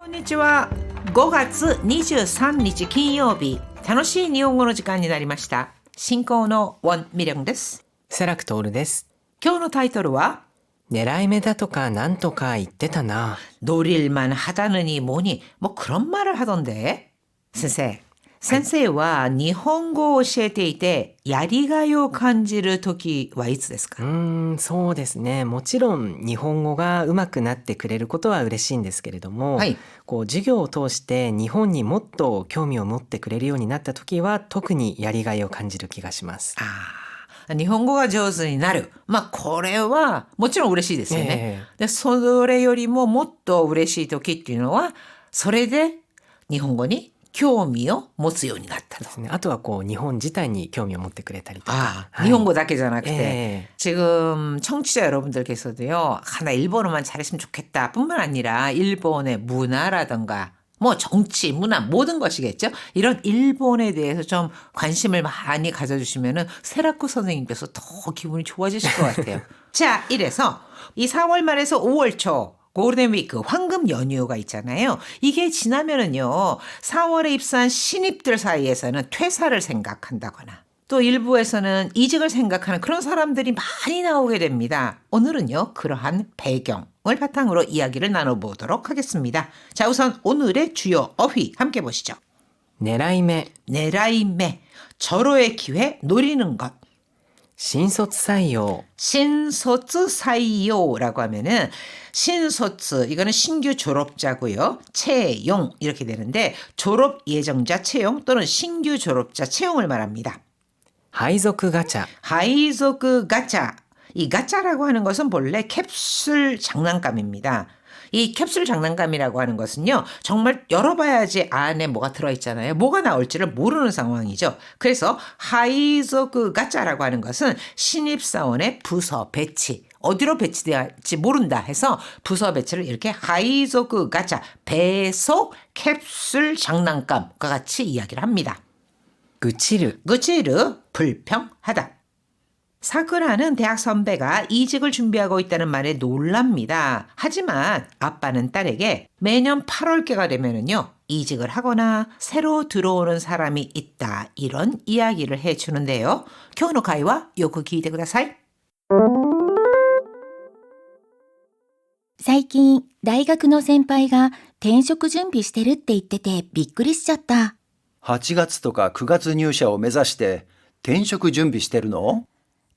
こんにちは。5月23日金曜日、楽しい日本語の時間になりました。進行のウォン・ミリョンです。セラクトールです。今日のタイトルは狙い目だとかなんとか言ってたな。 노릴만 하다느니 뭐니 뭐 그런 말을 하던데.先生は日本語を教えていてやりがいを感じる時はいつですか？そうですね。もちろん日本語が上手くなってくれることは嬉しいんですけれども、はい。授業を通して日本にもっと興味を持ってくれるようになった時は特にやりがいを感じる気がします。日本語が上手になる。これはもちろん嬉しいですよね。で、それよりももっと嬉しい時っていうのは、それで日本語に興味を持つようになったと。ですね。あとは日本自体に興味を持ってくれたりとか。日本語だけじゃなくて지금 청취자 여러분들께서도요. 나 일본어만 잘했으면 좋겠다 뿐만 아니라 일본의 문화라든가 뭐 정치, 문화 모든 것이겠죠. 이런 일본에 대해서 좀 관심을 많이 가져주시면은 세라코 선생님께서 더 기분이 좋아지실 것 같아요. 자, 이래서 이 4월 말에서 5월 초 골든 위크 황금 연휴가 있잖아요. 이게 지나면은요. 4월에 입사한 신입들 사이에서는 퇴사를 생각한다거나 또 일부에서는 이직을 생각하는 그런 사람들이 많이 나오게 됩니다. 오늘은요. 그러한 배경을 바탕으로 이야기를 나눠보도록 하겠습니다. 자, 우선 오늘의 주요 어휘 함께 보시죠. 狙い目、 내라이매, 절호의 기회 노리는 것. 新卒採用、 신소츠 사이요라고 하면은 신소츠 이거는 신규 졸업자고요. 채용 이렇게 되는데 졸업 예정자 채용 또는 신규 졸업자 채용을 말합니다. 配属ガチャ、 하이소그 가짜. 이 가짜라고 하는 것은 본래 캡슐 장난감입니다. 이 캡슐 장난감이라고 하는 것은요. 정말 열어봐야지 안에 뭐가 들어있잖아요. 뭐가 나올지를 모르는 상황이죠. 그래서 하이소그 가짜라고 하는 것은 신입사원의 부서 배치. 어디로 배치될지 모른다 해서 부서 배치를 이렇게 하이소그 가짜, 배속 캡슐 장난감과 같이 이야기를 합니다. 愚痴る、 그치르 불평하다. 사쿠라는 대학 선배가 이직을 준비하고 있다는 말에 놀랍니다. 하지만 아빠는 딸에게 매년 8월께가 되면은요 이직을 하거나 새로 들어오는 사람이 있다 이런 이야기를 해주는데요. 今日の会話よく聞いてください。最近、大学の先輩が転職準備してるって言っててびっくりしちゃった。8月とか9月入社を目指して転職準備してるの？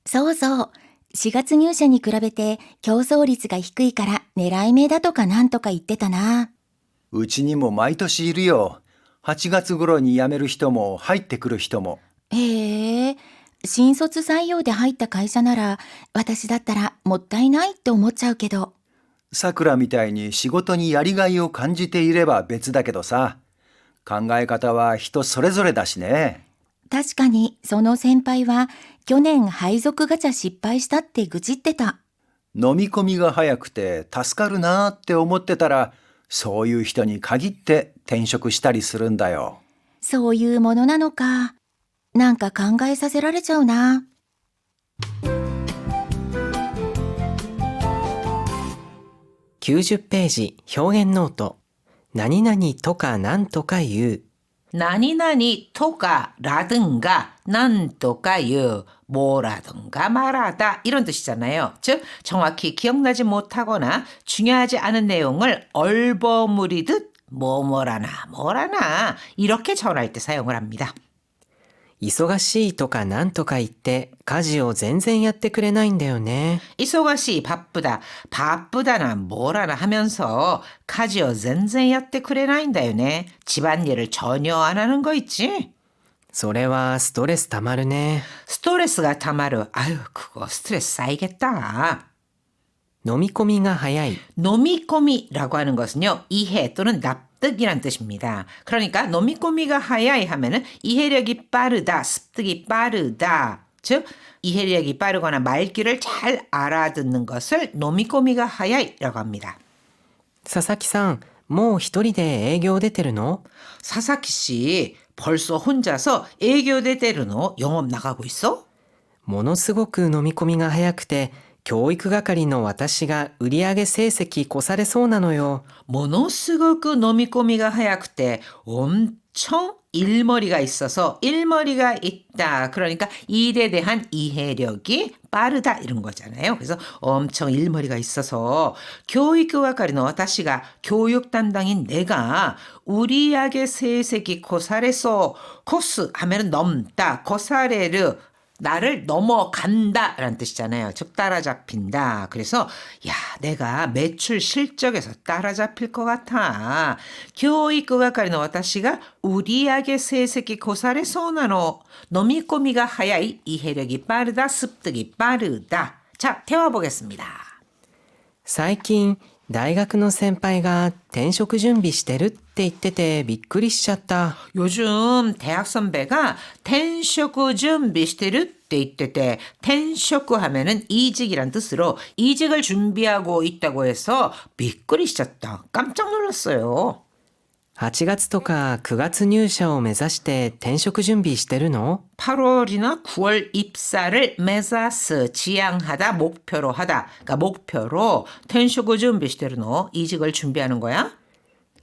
そうそう。4月入社に比べて競争率が低いから狙い目だとかなんとか言ってたな。うちにも毎年いるよ。8月頃に辞める人も入ってくる人も。へえ、新卒採用で入った会社なら私だったらもったいないって思っちゃうけど。さくらみたいに仕事にやりがいを感じていれば別だけどさ。考え方は人それぞれだしね。確かにその先輩は去年配属ガチャ失敗したって愚痴ってた。飲み込みが早くて助かるなーって思ってたら、そういう人に限って転職したりするんだよ。そういうものなのか。なんか考えさせられちゃうな。90ページ、表現ノート。何々とかなんとか言う。 나니나니 토가라든가 난또까유 뭐라든가 말하다 이런 뜻이잖아요. 즉 정확히 기억나지 못하거나 중요하지 않은 내용을 얼버무리듯 뭐라나 이렇게 전할 때 사용을 합니다. 忙しいとかなんとか言って家事を全然やってくれないんだよね。 이소가시 바쁘다나 뭐라나 하면서 가지요 젠젠 야때 그래나인다요네. 집안일을 전혀 안 하는 거 있지? それはストレスたまるね。 스트레스가 타마르. 아유 그거 스트레스 쌓이겠다. 飲み込みが早い。 노미꼬미라고 하는 것은요. 이해 또는 납득이란 뜻입니다. 그러니까 노미꼬미가 하야이 하면은 이해력이 빠르다, 습득이 빠르다. 즉 이해력이 빠르거나 말귀를 잘 알아듣는 것을 노미꼬미가 하야이라고 합니다. 佐々木さん、もう一人で営業出てるの？ 사사키 씨 벌써 혼자서営業出てるの? 영업 나가고 있어? ものすごく飲み込みが早くて教育係の私が売上成績越されそうなのよ。ものすごく飲み込みが早くて엄청 일머리가 있어서 일머리가 있다. 그러니까 일에 대한 이해력이 빠르다 이런 거잖아요. 그래서 엄청 일머리가 있어서 교육係の 私が 교육 담당인 내가 우리에게 세색이 고사래서 코스 하면은 넘다. 고사래르 나를 넘어간다 라는 뜻이잖아요. 즉 따라잡힌다. 그래서 야 내가 매출 실적에서 따라잡힐 것 같아. 교육係の 私が 우리에게 세색이 고사래 소나노 넘이꼬미가 하야이 이해력이 빠르다 습득이 빠르다. 자 대화 보겠습니다. 最近、大学の先輩が転職準備してるって言っててびっくりしちゃった。 요즘 대학 선배가転職 준비してる って言ってて 転職 하면은 이직이란 뜻으로 이직을 준비하고 있다고 해서 びっくりしちゃった. 깜짝 놀랐어요. 8月とか9月入社を目指して転職準備してるの？ 8월이나 9월 입사를 메자스 지향하다 목표로 하다. 그러니까 목표로 転職 준비してるの 이직을 준비하는 거야?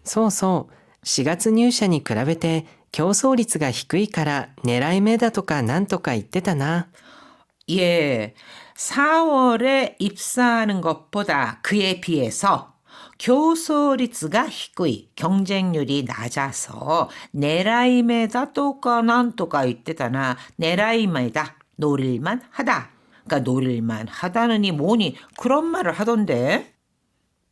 そうそう。4月入社に比べて競争率が低いから狙い目だとかなんとか言ってたな。 예. 4월에 입사하는 것보다 그에 비해서 교소리츠가 低い 경쟁률이 낮아서 내라이메다 또까 난또까 이때다나 내라이메다 노릴만 하다. 그러니까 노릴만 하다느니 뭐니 그런 말을 하던데.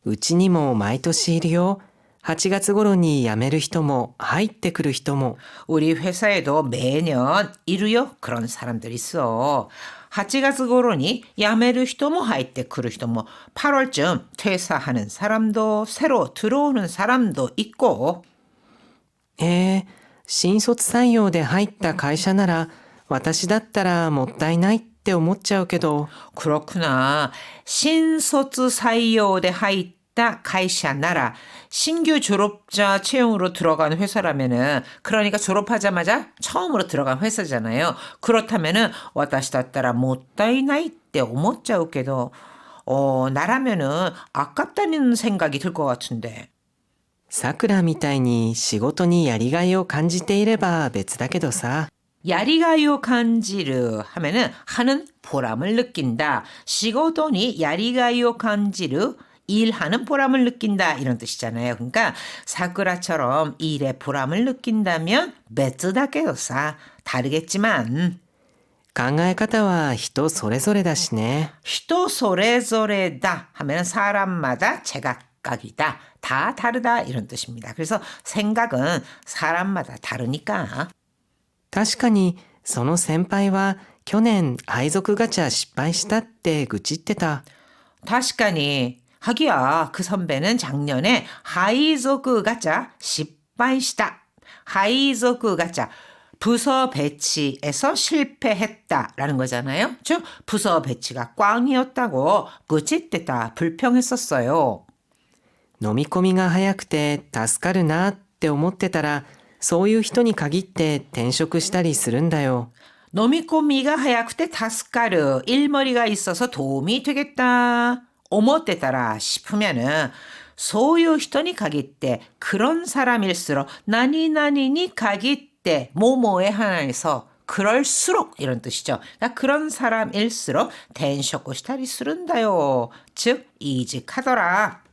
うちにも毎年いるよ。8月頃に辞める人も入ってくる人も。 우리 회사에도 매년 이루요 그런 사람들 있어. 8月頃に 야메르 人も入ってくる人も 8월쯤 퇴사하는 사람도 새로 들어오는 사람도 있고. 新卒採用で入った会社なら私だったらもったいないって思っちゃうけど。 그렇구나. 신소츠採用대 入った 会社 나라 신규 졸업자 채용으로 들어간 회사라면은 그러니까 졸업하자마자 처음으로 들어간 회사잖아요. 그렇다면은 私だったらもったいないって思っちゃうけど 나라면은 아깝다는 생각이 들 것 같은데. さくらみたいに仕事にやりがいを感じていれば別だけどさ。 야리가요 간지르 하면은 하는 보람을 느낀다. 시고도니 야리가요 간지르 일하는 보람을 느낀다 이런 뜻이잖아요. 그러니까 사쿠라처럼 일에 보람을 느낀다면 베츠다케도사 다르겠지만 考え方は人それぞれだしね。 히토 소레소레다 하면 사람마다 제각각이다. 다 다르다 이런 뜻입니다. 그래서 생각은 사람마다 다르니까. 確かにその先輩は去年配属ガチャ失敗したって愚痴ってた。 다시까니 하기야 그 선배는 작년에 하이조크 가짜 실패시다. 하이조크 가짜 부서 배치에서 실패했다라는 거잖아요. 즉 부서 배치가 꽝이었다고 그짓대다 불평했었어요. 飲み込みが早くて助かるなって思ってたらそういう人に限って転職したりするんだよ。 노미꼬미가 하얗게 다스카르 일머리가 있어서 도움이 되겠다. 오모때따라 싶으면은 소유 히토니 가기때 그런 사람일수록 나니나니니 가기때 모모에 하나에서 그럴수록 이런 뜻이죠. 그러니까 그런 사람일수록 텐쇼코 시타리 쓰른다요. 즉 이직하더라.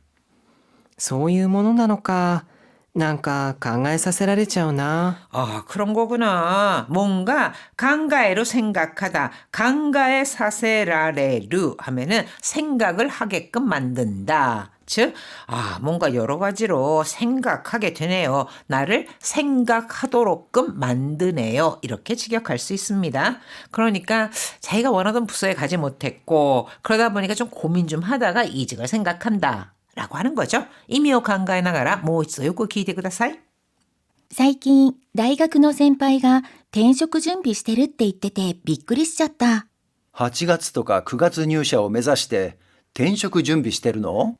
そういうものなのか。なんか考えさせられちゃうな。 그런 거구나. 뭔가 강가에로 생각하다. 강가에 사세라레루 하면은 생각을 하게끔 만든다. 즉, 뭔가 여러 가지로 생각하게 되네요. 나를 생각하도록끔 만드네요. 이렇게 직역할 수 있습니다. 그러니까 자기가 원하던 부서에 가지 못했고 그러다 보니까 좀 고민 좀 하다가 이직을 생각한다. 라고 하는 거죠. 의미を考えながらもう一度よく聞いてください。最近、大学の先輩が転職準備してるって言っててびっくりしちゃった。8月とか9月入社を目指して転職準備してるの？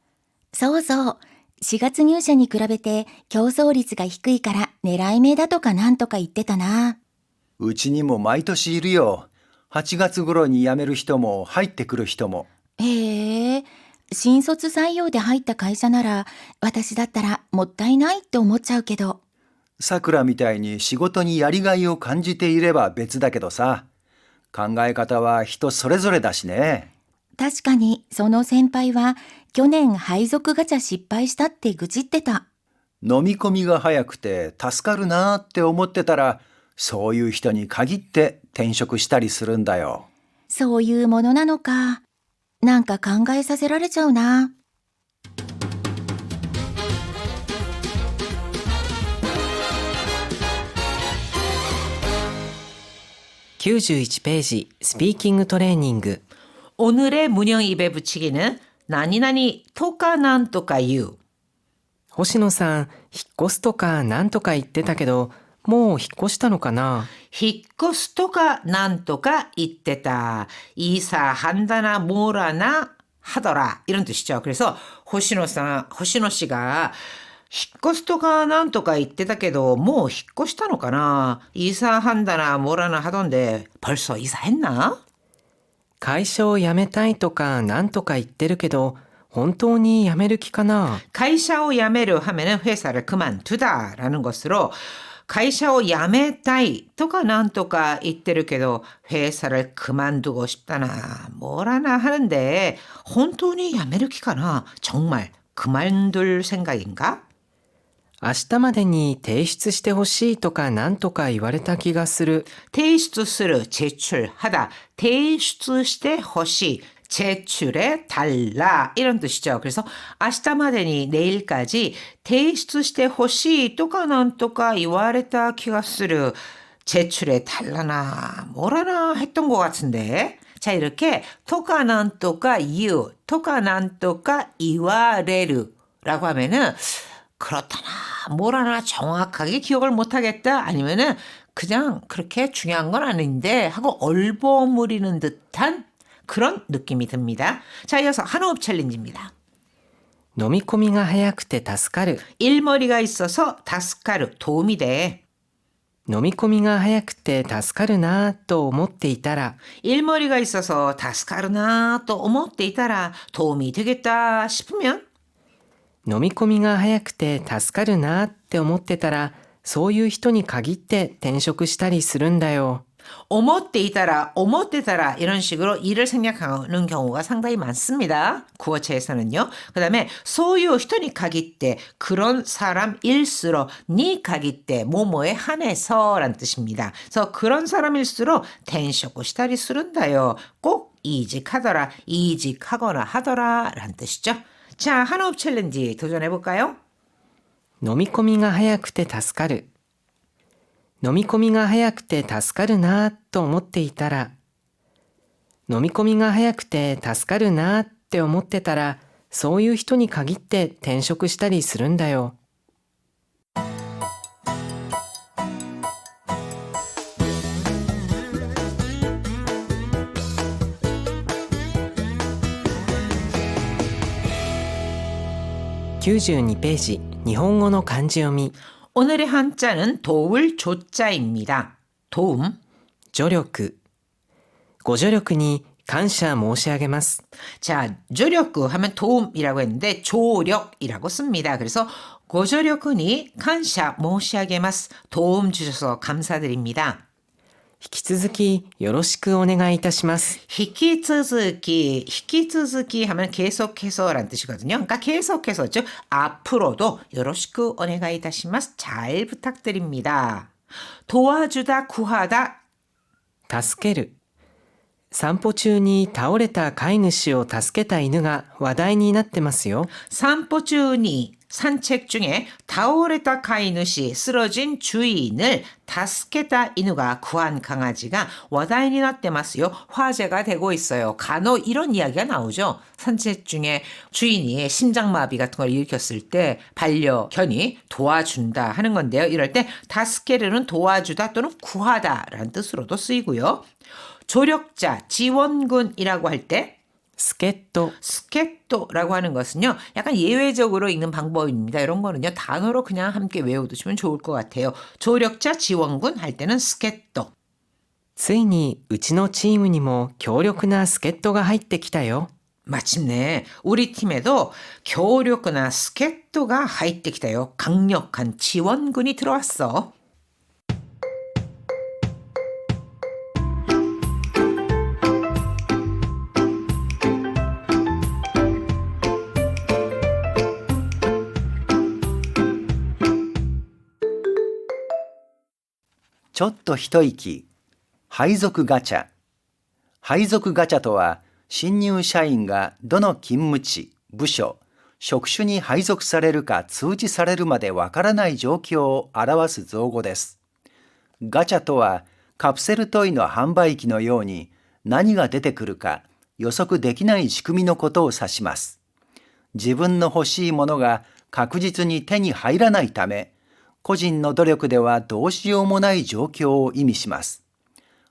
そうそう。4月入社に比べて競争率が低いから狙い目だとかなんとか言ってたな。うちにも毎年いるよ。8月頃に辞める人も入ってくる人も。へえ、新卒採用で入った会社なら、私だったらもったいないって思っちゃうけど。さくらみたいに仕事にやりがいを感じていれば別だけどさ、考え方は人それぞれだしね。確かに、その先輩は、去年配属ガチャ失敗したって愚痴ってた。飲み込みが早くて助かるなーって思ってたら、そういう人に限って転職したりするんだよ。そういうものなのか。なんか考えさせられちゃうな。91ページスピーキングトレーニング 오늘의 문형 입에 붙이기는 나니나니 토까 난토까 유. 星野さん、引っ越すとかなんとか言ってたけど、もう引っ越したのかな？ 히코스토가 난토가 이때다. 이사한다나 뭐라나 하더라. 이런 뜻이죠. 그래서 호시노 씨가 히코스토가 난토가 이때다けど 뭐引っ越したのかな? 이사한다나 뭐라나 하던데 벌써 이사했나? 会社を辞めたいとかなんとか言ってるけど、本当に辞める気かな？ 가이샤오 야메르 하면은 회사를 그만두다라는 것으로 가이샤오 야메타이 또가 난또가 이때르게도 회사를 그만두고 싶다나 뭐라나 하는데 혼돈이 야메르키가나 정말 그만둘 생각인가? 明日までに提出してほしいとかなんとか言われた気がする。 提出する 제출하다提出して 허시 제출에 달라 이런 뜻이죠. 그래서 아시타마데니 내일까지提出して 허시 또가 난또가 이와레타 키가스르 제출에 달라나 뭐라나 했던 것 같은데. 자, 이렇게 토가 난또가 이유 토가 난또가 이와레르라고 하면은 그렇다나 뭐라나 정확하게 기억을 못하겠다 아니면은 그냥 그렇게 중요한 건 아닌데 하고 얼버무리는 듯한 그런 느낌이 듭니다. 자, 이어서 한호흡 챌린지입니다. 飲み込みが早くて助かる。 일머리가 있어서 다스카르 도움이 돼. 飲み込みが早くて助かるなと思っていたら、 일머리가 있어서 다스카르나 또思っていたら 도움이 되겠다 싶으면 飲み込みが早くて助かるなって思ってたら、そういう人に限って転職したりするんだよ。 思ってたら이런 식으로 일을 생략하는 경우가 상당히 많습니다. 구어체에서는요. 그 다음에 소유 히토니 가기때 그런 사람일수록 니 가기때 뭐뭐에 한해서 라는 뜻입니다. 그래서 그런 사람일수록 텐쇼고 시다리 쓰른다요. 꼭 이직하더라, 이직하거나 하더라 라는 뜻이죠. 자, 한호흡 챌린지 도전해볼까요? 飲み込みが早くて助かる。飲み込みが早くて助かるなと思っていたら、飲み込みが早くて助かるなって思ってたら、そういう人に限って転職したりするんだよ。92ページ、日本語の漢字読み。 오늘의 한자는 도울 조자입니다. 도움. 助力。ご助力に感謝申し上げます。 자, 조력 하면 도움이라고 했는데 조력이라고 씁니다. 그래서 고조력은이 간샤 모시아게마스 도움 주셔서 감사드립니다. 引き続きよろしくお願いいたします。 히키츠즈키 하면 계속해서라는 뜻이거든요. 그러니까 계속해서 즉 앞으로도 요로시쿠 오네가이다시마스 잘 부탁드립니다. 도와주다 구하다 助ける。散歩中に倒れた飼い主を助けた犬が話題になってますよ。 산포주니 산책 중에 다오레타 카이누시 쓰러진 주인을 다스케타 이누가 구한 강아지가 와다이니 나떼마스요. 화제가 되고 있어요. 간혹 이런 이야기가 나오죠. 산책 중에 주인이 심장마비 같은 걸 일으켰을 때 반려견이 도와준다 하는 건데요. 이럴 때 다스케르는 도와주다 또는 구하다라는 뜻으로도 쓰이고요. 조력자, 지원군이라고 할 때 助っ人。 스케토라고 하는 것은요. 약간 예외적으로 읽는 방법입니다. 이런 거는요. 단어로 그냥 함께 외워두시면 좋을 것 같아요. 조력자 지원군 할 때는 스케토. ついにうちのチームにも強力な助っ人が入ってきたよ。 마침내 우리 팀에도強力な 助っ人が入ってきたよ. 강력한 지원군이 들어왔어.ちょっと一息。配属ガチャ。配属ガチャとは、新入社員がどの勤務地、部署、職種に配属されるか通知されるまでわからない状況を表す造語です。ガチャとは、カプセルトイの販売機のように何が出てくるか予測できない仕組みのことを指します。自分の欲しいものが確実に手に入らないため、個人の努力ではどうしようもない状況を意味します。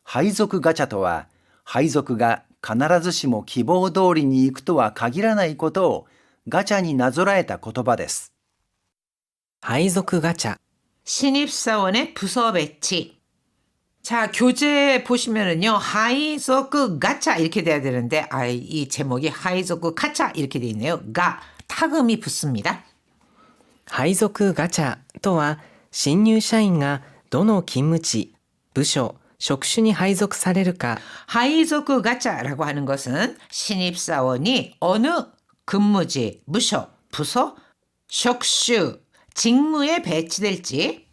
配属ガチャとは、配属が必ずしも希望通りに行くとは限らないことをガチャになぞらえた言葉です。配属ガチャ 신입사원의 부서 배치. 자, 교재 보시면은요, 하이저그 가차 이렇게 돼야 되는데, 이 제목이 하이저그 가차 이렇게 돼 있네요. 가, 타금이 붙습니다. 配属ガチャとは新入社員がどの勤務地、部署、職種に配属されるか 하이저그 가차라고 하는 것은 신입사원이 어느 근무지, 부서,職種, 직무에 배치될지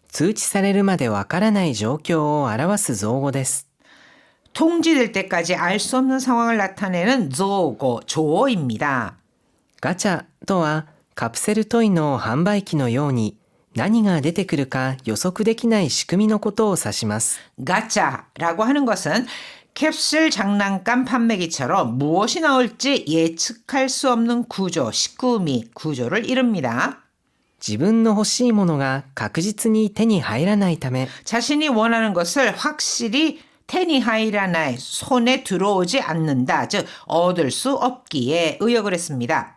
通知されるまでわからない状況を表す造語です。 통지될 때까지 알 수 없는 상황을 나타내는 조고, 조어입니다. ガチャとはカプセルトイの販売機のように何が出てくるか予測できない仕組みのことを指します。 가짜라고 하는 것은 캡슐 장난감 판매기처럼 무엇이 나올지 예측할 수 없는 구조, 시꾸미, 구조를 이룹니다. 自分の欲しいものが確実に手に入らないため 자신이 원하는 것을 확실히 테니하이라나이 손에 들어오지 않는다. 즉 얻을 수 없기에 의역을 했습니다.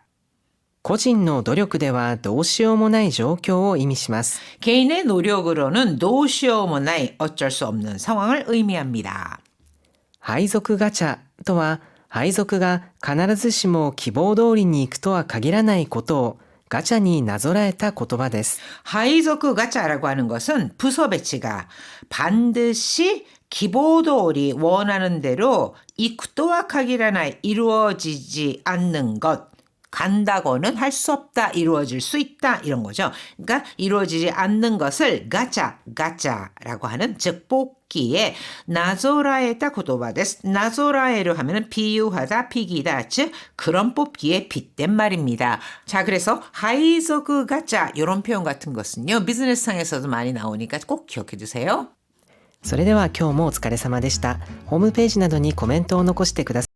個人の努力ではどうしようもない状況を意味します。 개인의 노력으로는 도시오모나이 어쩔 수 없는 상황을 의미합니다. 配属ガチャとは配属が必ずしも希望通りに行くとは限らないことをガチャになぞらえた言葉です。 하이저크 가짜라고 하는 것은 부서 배치가 반드시 기보도리 원하는 대로 이쿠토와 카기라나 이루어지지 않는 것. 간다고는 할 수 없다, 이루어질 수 있다 이런 거죠. 그러니까 이루어지지 않는 것을 가짜라고 하는 즉 뽑기에 나조라에다 고도바 데스. 나조라에로 하면은 비유하다, 비기다, 즉 그런 뽑기에 빗댄 말입니다. 자, 그래서 하이저그 가짜 이런 표현 같은 것은요 비즈니스상에서도 많이 나오니까 꼭 기억해 두세요. それでは今日もお疲れ様でした。ホームページなどにコメントを残してください。